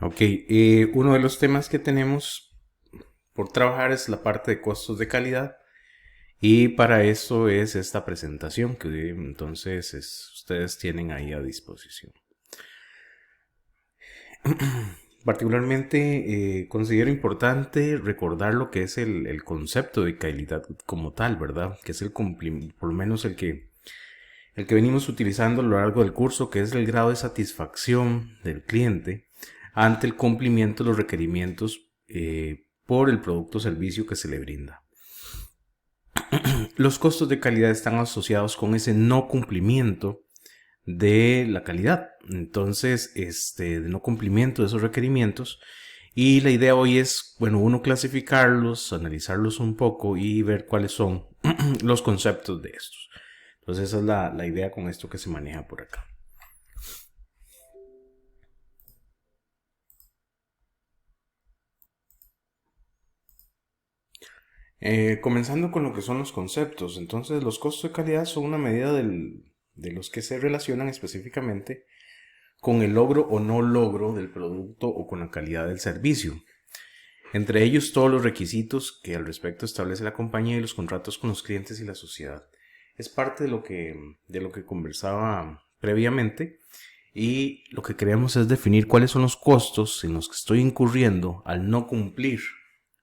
Ok, uno de los temas que tenemos por trabajar es la parte de costos de calidad y para eso es esta presentación que entonces ustedes tienen ahí a disposición. Particularmente considero importante recordar lo que es el concepto de calidad como tal, ¿verdad? Que es por lo menos el que venimos utilizando a lo largo del curso, que es el grado de satisfacción del cliente ante el cumplimiento de los requerimientos por el producto o servicio que se le brinda. Los costos de calidad están asociados con ese no cumplimiento de la calidad, entonces de no cumplimiento de esos requerimientos. Y la idea hoy es, bueno, uno clasificarlos, analizarlos un poco y ver cuáles son los conceptos de estos. Entonces esa es la idea con esto que se maneja por acá. Comenzando con lo que son los conceptos. Entonces los costos de calidad son una medida de los que se relacionan específicamente con el logro o no logro del producto o con la calidad del servicio. Entre ellos todos los requisitos que al respecto establece la compañía y los contratos con los clientes y la sociedad. Es parte de lo que conversaba previamente y lo que queremos es definir cuáles son los costos en los que estoy incurriendo al no cumplir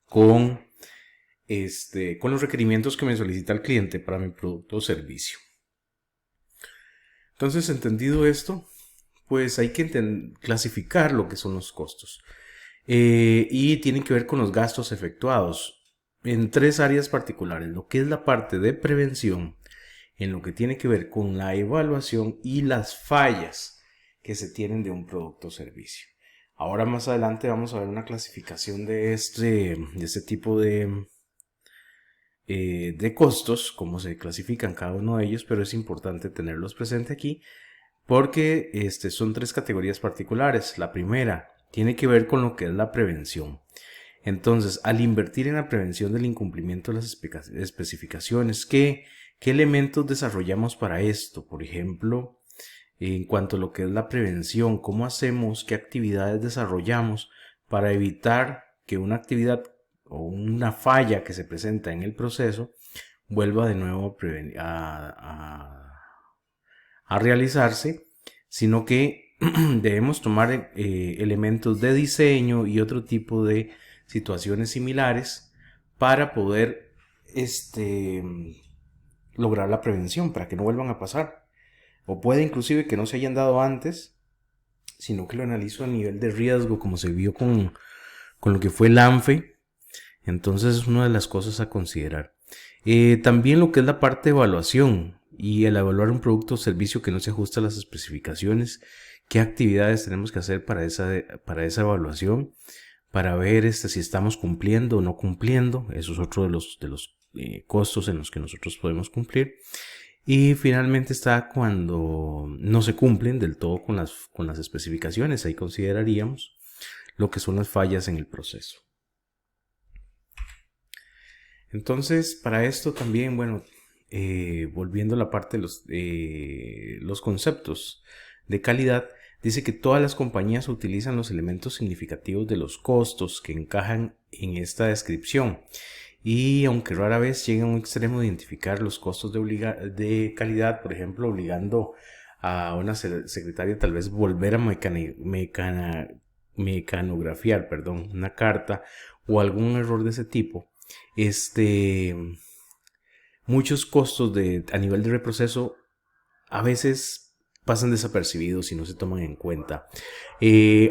con, con los requerimientos que me solicita el cliente para mi producto o servicio. Entonces, entendido esto, pues hay que clasificar lo que son los costos. Y tienen que ver con los gastos efectuados en tres áreas particulares, lo que es la parte de prevención, en lo que tiene que ver con la evaluación y las fallas que se tienen de un producto o servicio. Ahora más adelante vamos a ver una clasificación de este tipo de costos, cómo se clasifican cada uno de ellos, pero es importante tenerlos presente aquí porque son tres categorías particulares. La primera tiene que ver con lo que es la prevención. Entonces, al invertir en la prevención del incumplimiento de las especificaciones, ¿qué elementos desarrollamos para esto? Por ejemplo, en cuanto a lo que es la prevención, ¿cómo hacemos? ¿Qué actividades desarrollamos para evitar que una actividad o una falla que se presenta en el proceso vuelva de nuevo a realizarse, sino que debemos tomar elementos de diseño y otro tipo de situaciones similares para poder lograr la prevención, para que no vuelvan a pasar. O puede inclusive que no se hayan dado antes, sino que lo analizo a nivel de riesgo, como se vio con lo que fue el ANFE. Entonces es una de las cosas a considerar. También lo que es la parte de evaluación y el evaluar un producto o servicio que no se ajusta a las especificaciones, qué actividades tenemos que hacer para esa evaluación, para ver si estamos cumpliendo o no cumpliendo. Eso es otro de los costos en los que nosotros podemos cumplir. Y finalmente está cuando no se cumplen del todo con las especificaciones. Ahí consideraríamos lo que son las fallas en el proceso. Entonces, para esto también, bueno, volviendo a la parte de los conceptos de calidad, dice que todas las compañías utilizan los elementos significativos de los costos que encajan en esta descripción. Y aunque rara vez llega a un extremo de identificar los costos de calidad, por ejemplo, obligando a una secretaria tal vez volver a mecanografiar, perdón, una carta o algún error de ese tipo, muchos costos a nivel de reproceso a veces pasan desapercibidos y no se toman en cuenta.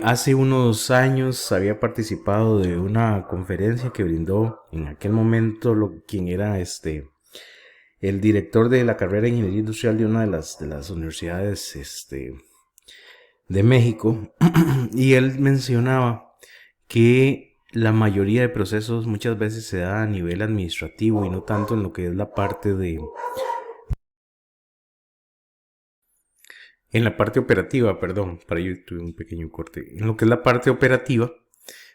Hace unos años había participado de una conferencia que brindó en aquel momento quien era el director de la carrera de ingeniería industrial de una de las universidades de México, y él mencionaba que la mayoría de procesos muchas veces se da a nivel administrativo y no tanto en lo que es en la parte operativa, perdón, para ello tuve un pequeño corte, en lo que es la parte operativa,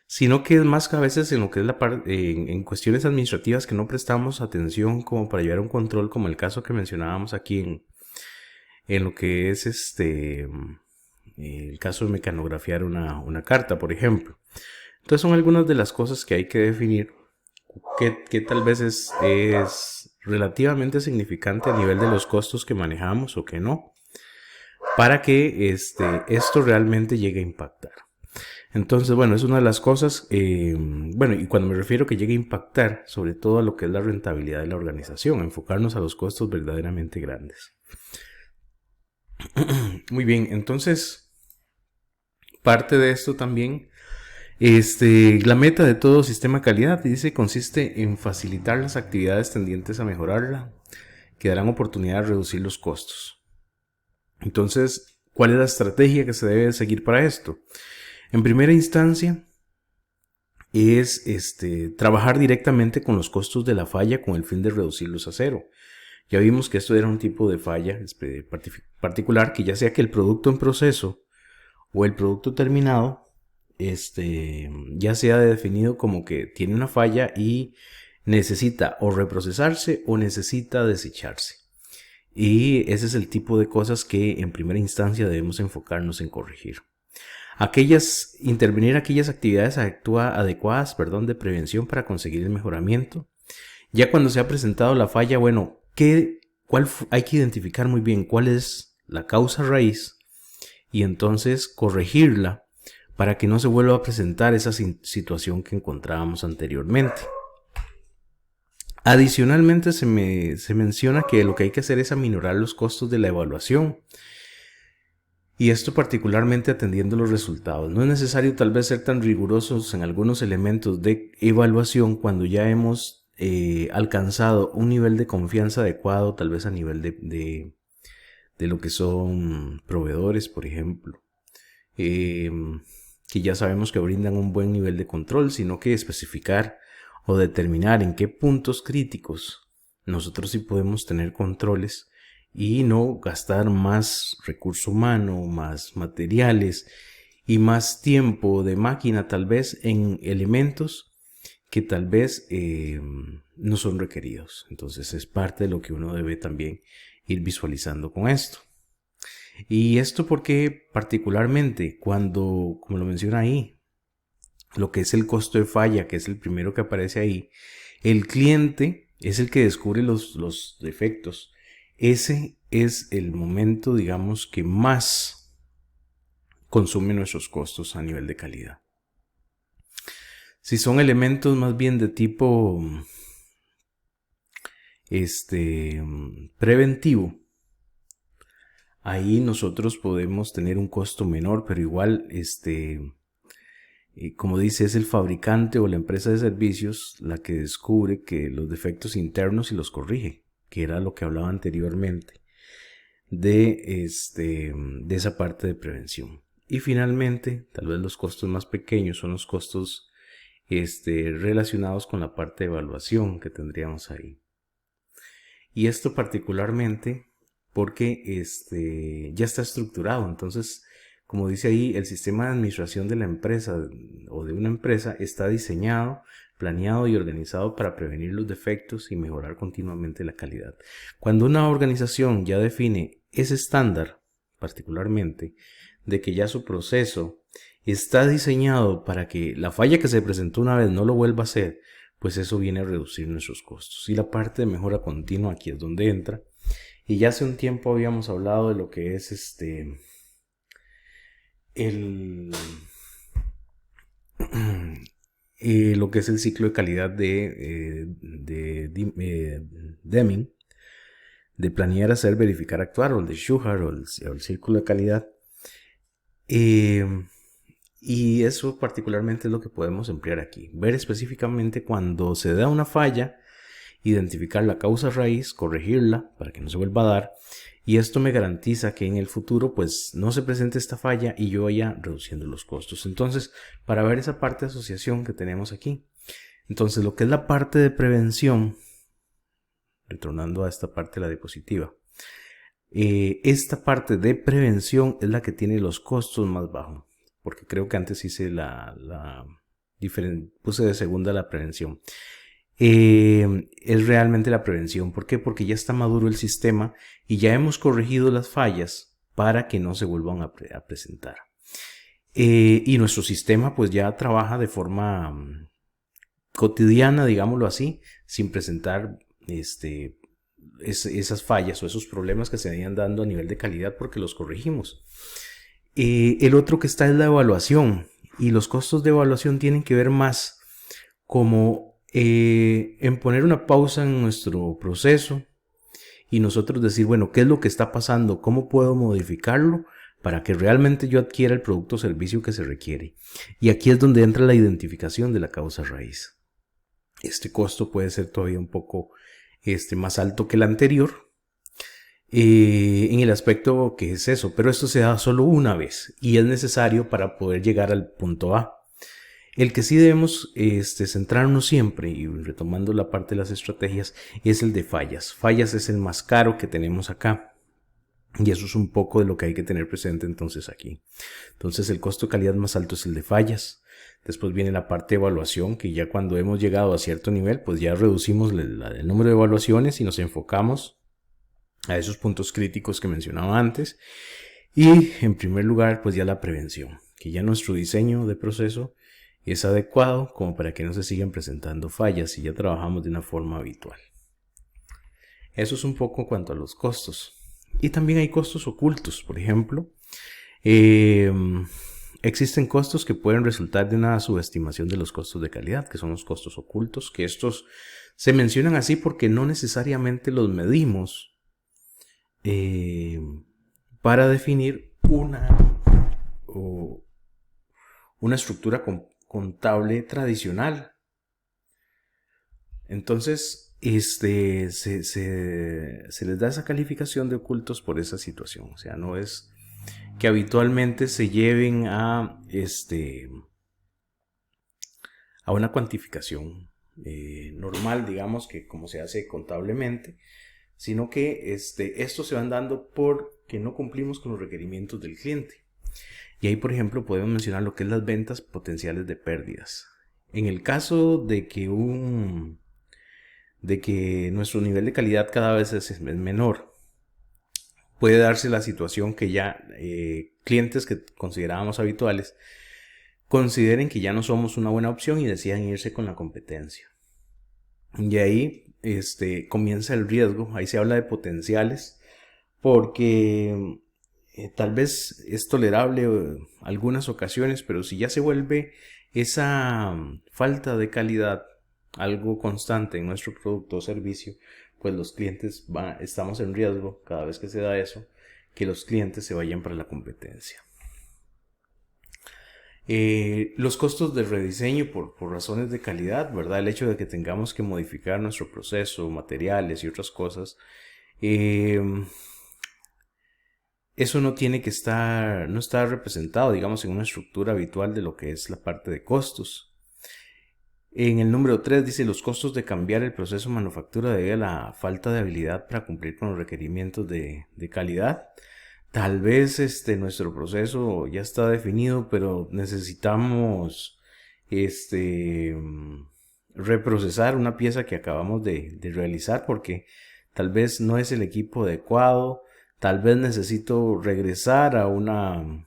sino que es más que a veces en lo que es la parte, en cuestiones administrativas que no prestamos atención como para llevar un control, como el caso que mencionábamos aquí en lo que es el caso de mecanografiar una carta, por ejemplo. Entonces son algunas de las cosas que hay que definir que tal vez es relativamente significante a nivel de los costos que manejamos o que no, para que esto realmente llegue a impactar. Entonces, bueno, es una de las cosas, bueno, y cuando me refiero que llegue a impactar, sobre todo a lo que es la rentabilidad de la organización, enfocarnos a los costos verdaderamente grandes. Muy bien, entonces, parte de esto también, la meta de todo sistema de calidad, dice, consiste en facilitar las actividades tendientes a mejorarla, que darán oportunidad de reducir los costos. Entonces, ¿cuál es la estrategia que se debe seguir para esto? En primera instancia, es trabajar directamente con los costos de la falla con el fin de reducirlos a cero. Ya vimos que esto era un tipo de falla particular, que ya sea que el producto en proceso o el producto terminado, ya sea definido como que tiene una falla y necesita o reprocesarse o necesita desecharse. Y ese es el tipo de cosas que en primera instancia debemos enfocarnos en corregir. Intervenir aquellas actividades adecuadas de prevención para conseguir el mejoramiento. Ya cuando se ha presentado la falla, bueno, hay que identificar muy bien cuál es la causa raíz y entonces corregirla para que no se vuelva a presentar esa situación que encontrábamos anteriormente. Adicionalmente se menciona que lo que hay que hacer es aminorar los costos de la evaluación. Y esto particularmente atendiendo los resultados. No es necesario tal vez ser tan rigurosos en algunos elementos de evaluación cuando ya hemos alcanzado un nivel de confianza adecuado, tal vez a nivel de lo que son proveedores, por ejemplo, que ya sabemos que brindan un buen nivel de control, sino que especificar o determinar en qué puntos críticos nosotros sí podemos tener controles y no gastar más recurso humano, más materiales y más tiempo de máquina tal vez en elementos que tal vez no son requeridos. Entonces es parte de lo que uno debe también ir visualizando con esto. Y esto porque particularmente cuando, como lo menciona ahí, lo que es el costo de falla, que es el primero que aparece ahí, el cliente es el que descubre los defectos. Ese es el momento, digamos, que más consume nuestros costos a nivel de calidad. Si son elementos más bien de tipo preventivo, ahí nosotros podemos tener un costo menor, pero igual como dice, es el fabricante o la empresa de servicios la que descubre que los defectos internos y los corrige, que era lo que hablaba anteriormente de esa parte de prevención. Y finalmente, tal vez los costos más pequeños son los costos relacionados con la parte de evaluación que tendríamos ahí. Y esto particularmente porque ya está estructurado. Entonces, como dice ahí, el sistema de administración de la empresa o de una empresa está diseñado, planeado y organizado para prevenir los defectos y mejorar continuamente la calidad. Cuando una organización ya define ese estándar, particularmente, de que ya su proceso está diseñado para que la falla que se presentó una vez no lo vuelva a hacer, pues eso viene a reducir nuestros costos. Y la parte de mejora continua aquí es donde entra. Y ya hace un tiempo habíamos hablado de lo que es lo que es el ciclo de calidad de Deming, de planear, hacer, verificar, actuar, o el de Schuhart, o el círculo de calidad. Y eso particularmente es lo que podemos emplear aquí. Ver específicamente cuando se da una falla, identificar la causa raíz, corregirla para que no se vuelva a dar. Y esto me garantiza que en el futuro pues no se presente esta falla y yo vaya reduciendo los costos. Entonces, para ver esa parte de asociación que tenemos aquí. Entonces, lo que es la parte de prevención, retornando a esta parte de la diapositiva. Esta parte de prevención es la que tiene los costos más bajos. Porque creo que antes hice puse de segunda la prevención. Es realmente la prevención. ¿Por qué? Porque ya está maduro el sistema y ya hemos corregido las fallas para que no se vuelvan a presentar. Y nuestro sistema pues ya trabaja de forma cotidiana, digámoslo así, sin presentar esas fallas o esos problemas que se venían dando a nivel de calidad porque los corregimos. El otro que está es la evaluación, y los costos de evaluación tienen que ver más como en poner una pausa en nuestro proceso y nosotros decir, bueno, ¿qué es lo que está pasando? ¿Cómo puedo modificarlo para que realmente yo adquiera el producto o servicio que se requiere? Y aquí es donde entra la identificación de la causa raíz. Este costo puede ser todavía un poco más alto que el anterior, en el aspecto que es eso, pero esto se da solo una vez y es necesario para poder llegar al punto A. El que sí debemos centrarnos siempre, y retomando la parte de las estrategias, es el de fallas. Fallas es el más caro que tenemos acá. Y eso es un poco de lo que hay que tener presente entonces aquí. Entonces el costo de calidad más alto es el de fallas. Después viene la parte de evaluación, que ya cuando hemos llegado a cierto nivel, pues ya reducimos el número de evaluaciones y nos enfocamos a esos puntos críticos que mencionaba antes. Y en primer lugar, pues ya la prevención, que ya nuestro diseño de proceso es adecuado como para que no se sigan presentando fallas y ya trabajamos de una forma habitual. Eso es un poco cuanto a los costos. Y también hay costos ocultos, por ejemplo. Existen costos que pueden resultar de una subestimación de los costos de calidad, que son los costos ocultos, que estos se mencionan así porque no necesariamente los medimos para definir una estructura contable tradicional. Entonces, se les da esa calificación de ocultos por esa situación. O sea, no es que habitualmente se lleven a una cuantificación normal, digamos, que como se hace contablemente, sino que estos se van dando porque no cumplimos con los requerimientos del cliente. Y ahí, por ejemplo, podemos mencionar lo que es las ventas potenciales de pérdidas. En el caso de que nuestro nivel de calidad cada vez es menor, puede darse la situación que ya clientes que considerábamos habituales consideren que ya no somos una buena opción y decidan irse con la competencia. Y ahí comienza el riesgo. Ahí se habla de potenciales porque tal vez es tolerable algunas ocasiones, pero si ya se vuelve esa falta de calidad algo constante en nuestro producto o servicio, pues los clientes estamos en riesgo cada vez que se da eso, que los clientes se vayan para la competencia. Los costos de rediseño por razones de calidad, ¿verdad? El hecho de que tengamos que modificar nuestro proceso, materiales y otras cosas, eso no tiene que no está representado, digamos, en una estructura habitual de lo que es la parte de costos. En el número 3 dice los costos de cambiar el proceso de manufactura debido a la falta de habilidad para cumplir con los requerimientos de calidad. Tal vez nuestro proceso ya está definido, pero necesitamos reprocesar una pieza que acabamos de realizar porque tal vez no es el equipo adecuado, tal vez necesito regresar a una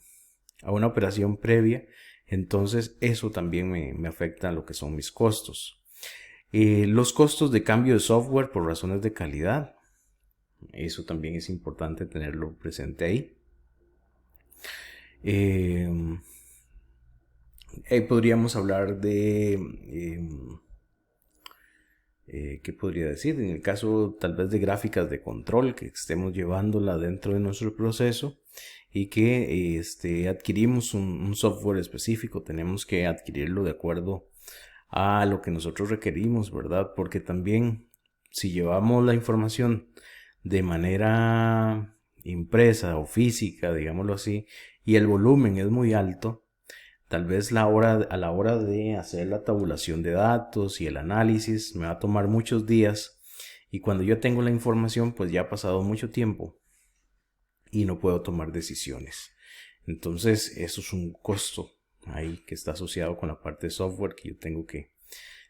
operación previa. Entonces eso también me afecta a lo que son mis costos. Los costos de cambio de software por razones de calidad. Eso también es importante tenerlo presente ahí. Podríamos hablar de ¿qué podría decir? En el caso tal vez de gráficas de control que estemos llevándola dentro de nuestro proceso y que adquirimos un software específico, tenemos que adquirirlo de acuerdo a lo que nosotros requerimos, ¿verdad? Porque también si llevamos la información de manera impresa o física, digámoslo así, y el volumen es muy alto, tal vez a la hora de hacer la tabulación de datos y el análisis me va a tomar muchos días, y cuando yo tengo la información pues ya ha pasado mucho tiempo y no puedo tomar decisiones. Entonces eso es un costo ahí que está asociado con la parte de software que yo tengo que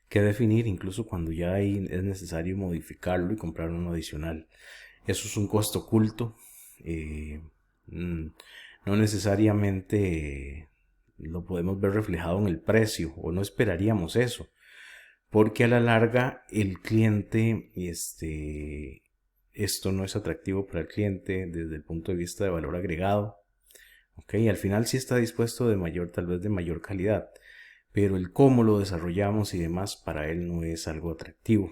definir, incluso cuando ya es necesario modificarlo y comprar uno adicional. Eso es un costo oculto No necesariamente lo podemos ver reflejado en el precio, o no esperaríamos eso, porque a la larga el cliente, esto no es atractivo para el cliente desde el punto de vista de valor agregado. Ok, al final sí está dispuesto de mayor, tal vez de mayor calidad, pero el cómo lo desarrollamos y demás para él no es algo atractivo.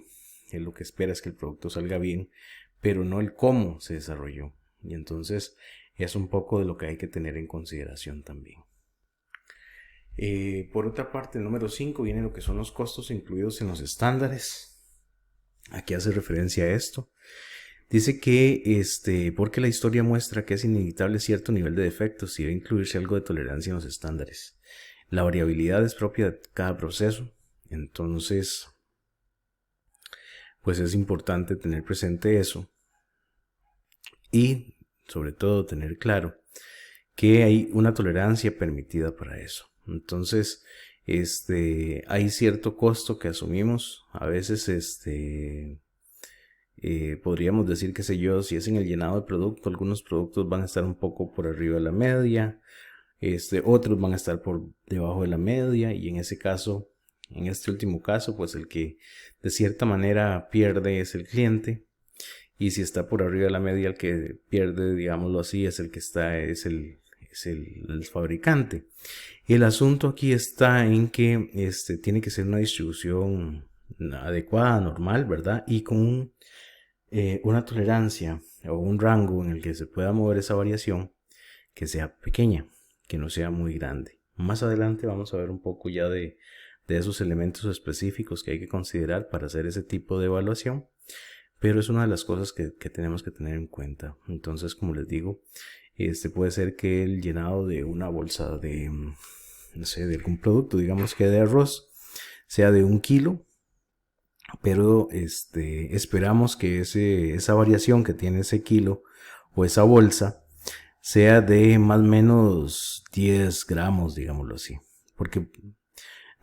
Él lo que espera es que el producto salga bien, pero no el cómo se desarrolló. Y entonces es un poco de lo que hay que tener en consideración también. Por otra parte, el número 5 viene lo que son los costos incluidos en los estándares. Aquí hace referencia a esto. Dice que porque la historia muestra que es inevitable cierto nivel de defectos y debe incluirse algo de tolerancia en los estándares. La variabilidad es propia de cada proceso, entonces pues es importante tener presente eso y sobre todo tener claro que hay una tolerancia permitida para eso. Entonces, hay cierto costo que asumimos. A veces, podríamos decir, qué sé yo, si es en el llenado de producto, algunos productos van a estar un poco por arriba de la media, otros van a estar por debajo de la media, y en ese caso, en este último caso, pues el que de cierta manera pierde es el cliente. Y si está por arriba de la media, el que pierde, digámoslo así, es el que está, es el fabricante. El asunto aquí está en que tiene que ser una distribución adecuada, normal, ¿verdad? Y con una tolerancia o un rango en el que se pueda mover esa variación que sea pequeña, que no sea muy grande. Más adelante vamos a ver un poco ya de esos elementos específicos que hay que considerar para hacer ese tipo de evaluación, pero es una de las cosas que tenemos que tener en cuenta. Entonces, como les digo, puede ser que el llenado de una bolsa de, no sé, de algún producto, digamos que de arroz, sea de 1 kilo, pero esperamos que esa variación que tiene ese kilo o esa bolsa sea de más o menos 10 gramos, digámoslo así, porque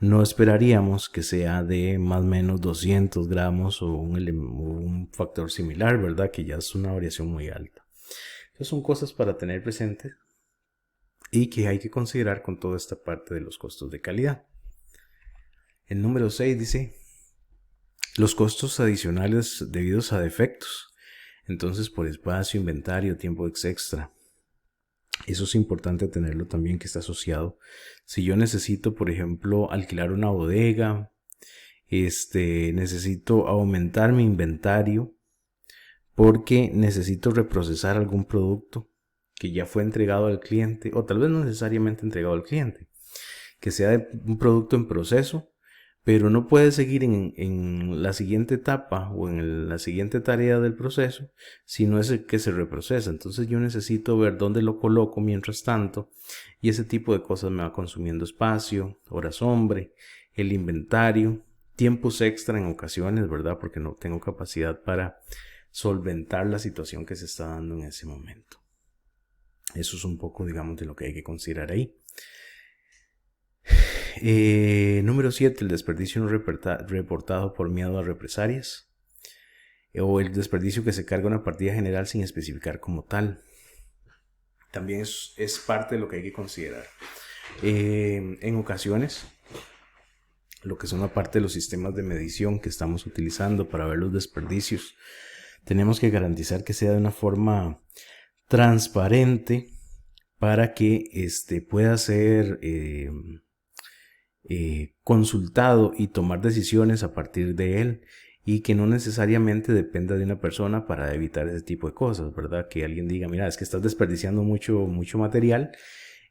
no esperaríamos que sea de más o menos 200 gramos o un factor similar, ¿verdad? Que ya es una variación muy alta. Entonces son cosas para tener presentes y que hay que considerar con toda esta parte de los costos de calidad. El número 6 dice los costos adicionales debidos a defectos. Entonces por espacio, inventario, tiempo extra. Eso es importante tenerlo también, que está asociado. Si yo necesito, por ejemplo, alquilar una bodega, necesito aumentar mi inventario porque necesito reprocesar algún producto que ya fue entregado al cliente, o tal vez no necesariamente entregado al cliente, que sea un producto en proceso, pero no puede seguir en la siguiente etapa o en la siguiente tarea del proceso si no es el que se reprocesa. Entonces yo necesito ver dónde lo coloco mientras tanto, y ese tipo de cosas me va consumiendo espacio, horas hombre, el inventario, tiempos extra en ocasiones, ¿verdad? Porque no tengo capacidad para solventar la situación que se está dando en ese momento. Eso es un poco, digamos, de lo que hay que considerar ahí. Número 7, el desperdicio no reportado por miedo a represalias, o el desperdicio que se carga una partida general sin especificar como tal. También es parte de lo que hay que considerar. En ocasiones, lo que son la parte de los sistemas de medición que estamos utilizando para ver los desperdicios, tenemos que garantizar que sea de una forma transparente para que pueda ser consultado y tomar decisiones a partir de él, y que no necesariamente dependa de una persona para evitar ese tipo de cosas, ¿verdad? Que alguien diga, mira, es que estás desperdiciando mucho material,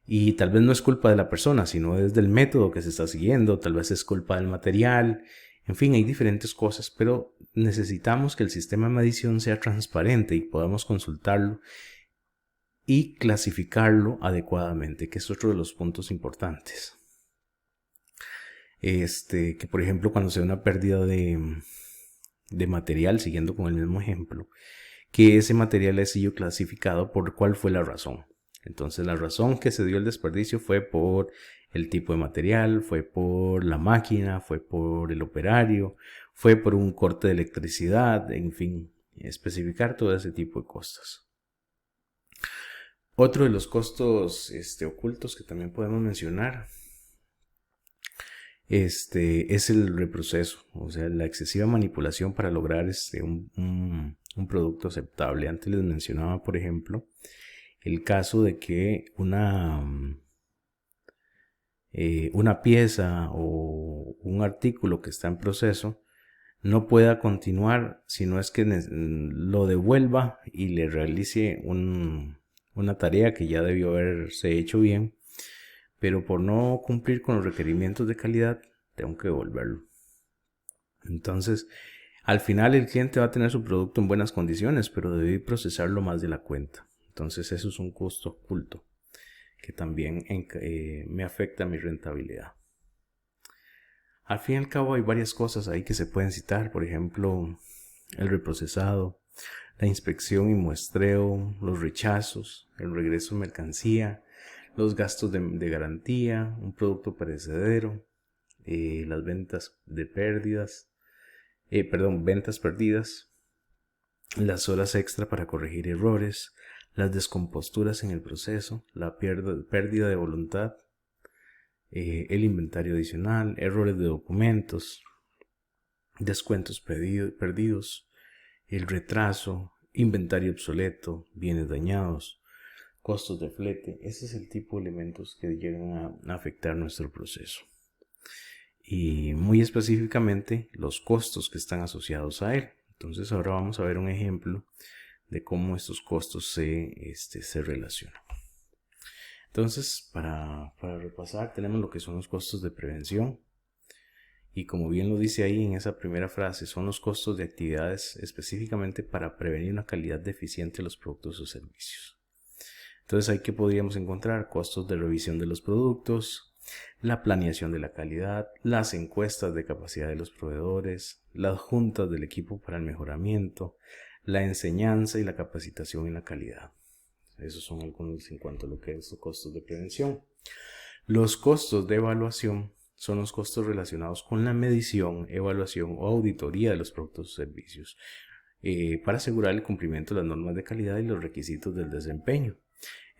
y tal vez no es culpa de la persona, sino es del método que se está siguiendo, tal vez es culpa del material. En fin, hay diferentes cosas, pero necesitamos que el sistema de medición sea transparente y podamos consultarlo y clasificarlo adecuadamente, que es otro de los puntos importantes. Que por ejemplo, cuando se da una pérdida de material, siguiendo con el mismo ejemplo, que ese material es sido clasificado por cuál fue la razón. Entonces la razón que se dio el desperdicio fue por el tipo de material, fue por la máquina, fue por el operario, fue por un corte de electricidad, en fin, especificar todo ese tipo de cosas. Otro de los costos ocultos que también podemos mencionar es el reproceso, o sea, la excesiva manipulación para lograr un producto aceptable. Antes les mencionaba, por ejemplo, el caso de que una pieza o un artículo que está en proceso no pueda continuar si no es que lo devuelva y le realice una tarea que ya debió haberse hecho bien, pero por no cumplir con los requerimientos de calidad tengo que devolverlo. Entonces, al final el cliente va a tener su producto en buenas condiciones, pero debí procesarlo más de la cuenta. Entonces eso es un costo oculto que también me afecta a mi rentabilidad. Al fin y al cabo hay varias cosas ahí que se pueden citar, por ejemplo, el reprocesado, la inspección y muestreo, los rechazos, el regreso de mercancía, los gastos de garantía, un producto perecedero, las ventas perdidas, las horas extra para corregir errores, las descomposturas en el proceso, la pérdida de voluntad, el inventario adicional, errores de documentos, descuentos perdidos, el retraso, inventario obsoleto, bienes dañados, costos de flete. Ese es el tipo de elementos que llegan a afectar nuestro proceso. Y muy específicamente los costos que están asociados a él. Entonces ahora vamos a ver un ejemplo de cómo estos costos se relacionan. Entonces, para repasar, tenemos lo que son los costos de prevención. Y como bien lo dice ahí en esa primera frase, son los costos de actividades específicamente para prevenir una calidad deficiente de los productos o servicios. Entonces, ahí que podríamos encontrar costos de revisión de los productos, la planeación de la calidad, las encuestas de capacidad de los proveedores, las juntas del equipo para el mejoramiento, la enseñanza y la capacitación en la calidad. Esos son algunos en cuanto a lo que es los costos de prevención. Los costos de evaluación son los costos relacionados con la medición, evaluación o auditoría de los productos o servicios para asegurar el cumplimiento de las normas de calidad y los requisitos del desempeño.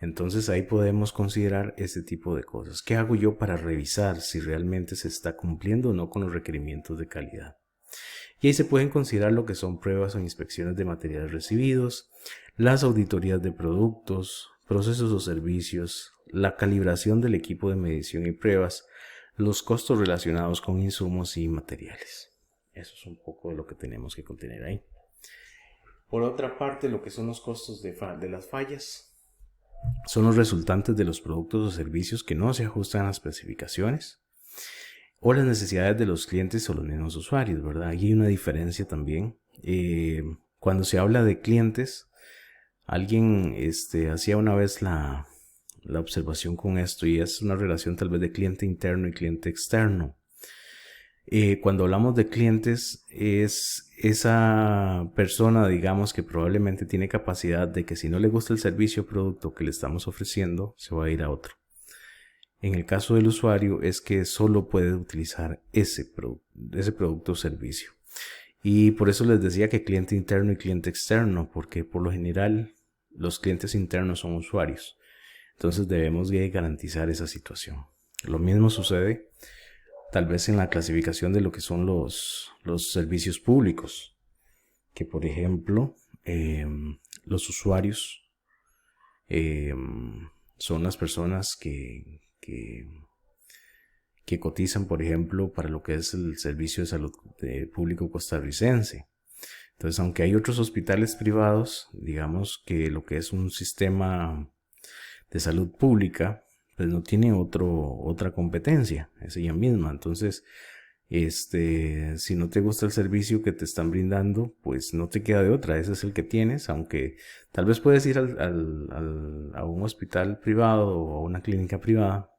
Entonces ahí podemos considerar este tipo de cosas. ¿Qué hago yo para revisar si realmente se está cumpliendo o no con los requerimientos de calidad? Y ahí se pueden considerar lo que son pruebas o inspecciones de materiales recibidos, las auditorías de productos, procesos o servicios, la calibración del equipo de medición y pruebas, los costos relacionados con insumos y materiales. Eso es un poco de lo que tenemos que contener ahí. Por otra parte, lo que son los costos de las fallas son los resultantes de los productos o servicios que no se ajustan a las especificaciones o las necesidades de los clientes o los mismos usuarios, ¿verdad? Aquí hay una diferencia también. Cuando se habla de clientes, alguien hacía una vez la observación con esto, y es una relación tal vez de cliente interno y cliente externo. Cuando hablamos de clientes, es esa persona, digamos, que probablemente tiene capacidad de que si no le gusta el servicio o producto que le estamos ofreciendo, se va a ir a otro. En el caso del usuario es que solo puede utilizar ese producto o servicio. Y por eso les decía que cliente interno y cliente externo, porque por lo general los clientes internos son usuarios. Entonces debemos garantizar esa situación. Lo mismo sucede tal vez en la clasificación de lo que son los servicios públicos, que por ejemplo los usuarios son las personas que cotizan, por ejemplo, para lo que es el servicio de salud público costarricense. Entonces, aunque hay otros hospitales privados, digamos que lo que es un sistema de salud pública, pues no tiene otra competencia, es ella misma. Entonces, si no te gusta el servicio que te están brindando, pues no te queda de otra, ese es el que tienes, aunque tal vez puedes ir a un hospital privado o a una clínica privada,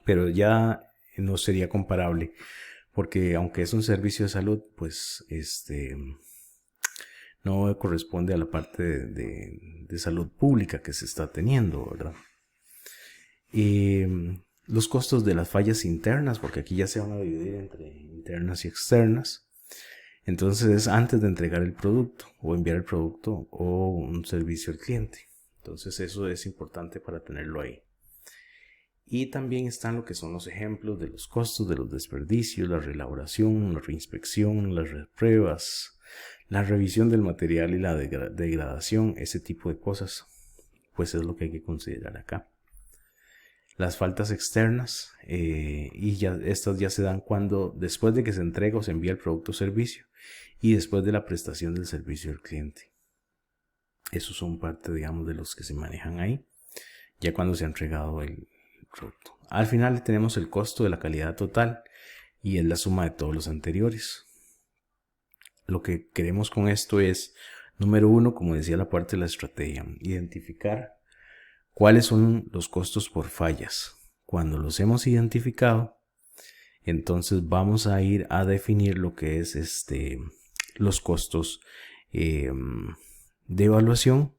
pero ya no sería comparable, porque aunque es un servicio de salud, pues no corresponde a la parte de salud pública que se está teniendo, ¿verdad? Y los costos de las fallas internas, porque aquí ya se van a dividir entre internas y externas. Entonces es antes de entregar el producto o enviar el producto o un servicio al cliente. Entonces eso es importante para tenerlo ahí. Y también están lo que son los ejemplos de los costos, de los desperdicios, la reelaboración, la reinspección, las repruebas, la revisión del material y la degradación, ese tipo de cosas, pues es lo que hay que considerar acá. Las faltas externas, estas ya se dan cuando después de que se entrega o se envía el producto o servicio y después de la prestación del servicio al cliente. Esos son parte, digamos, de los que se manejan ahí, ya cuando se ha entregado el producto. Al final tenemos el costo de la calidad total y es la suma de todos los anteriores. Lo que queremos con esto es, número uno, como decía la parte de la estrategia, identificar cuáles son los costos por fallas. Cuando los hemos identificado, entonces vamos a ir a definir lo que es los costos de evaluación.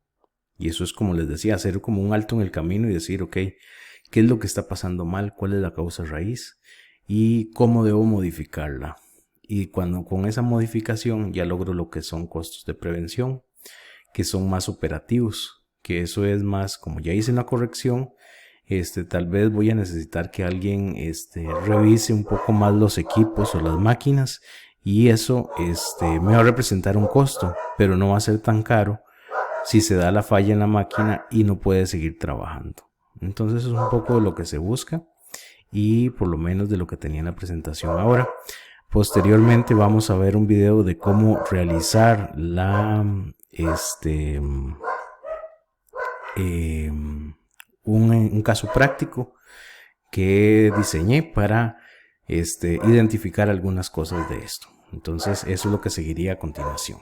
Y eso es, como les decía, hacer como un alto en el camino y decir, ok, ¿qué es lo que está pasando mal? ¿Cuál es la causa raíz? ¿Y cómo debo modificarla? Y cuando con esa modificación ya logro lo que son costos de prevención, que son más operativos, que eso es más, como ya hice una corrección, tal vez voy a necesitar que alguien revise un poco más los equipos o las máquinas, y eso me va a representar un costo, pero no va a ser tan caro si se da la falla en la máquina y no puede seguir trabajando. Entonces eso es un poco de lo que se busca y por lo menos de lo que tenía en la presentación ahora. Posteriormente vamos a ver un video de cómo realizar un caso práctico que diseñé para identificar algunas cosas de esto. Entonces eso es lo que seguiría a continuación.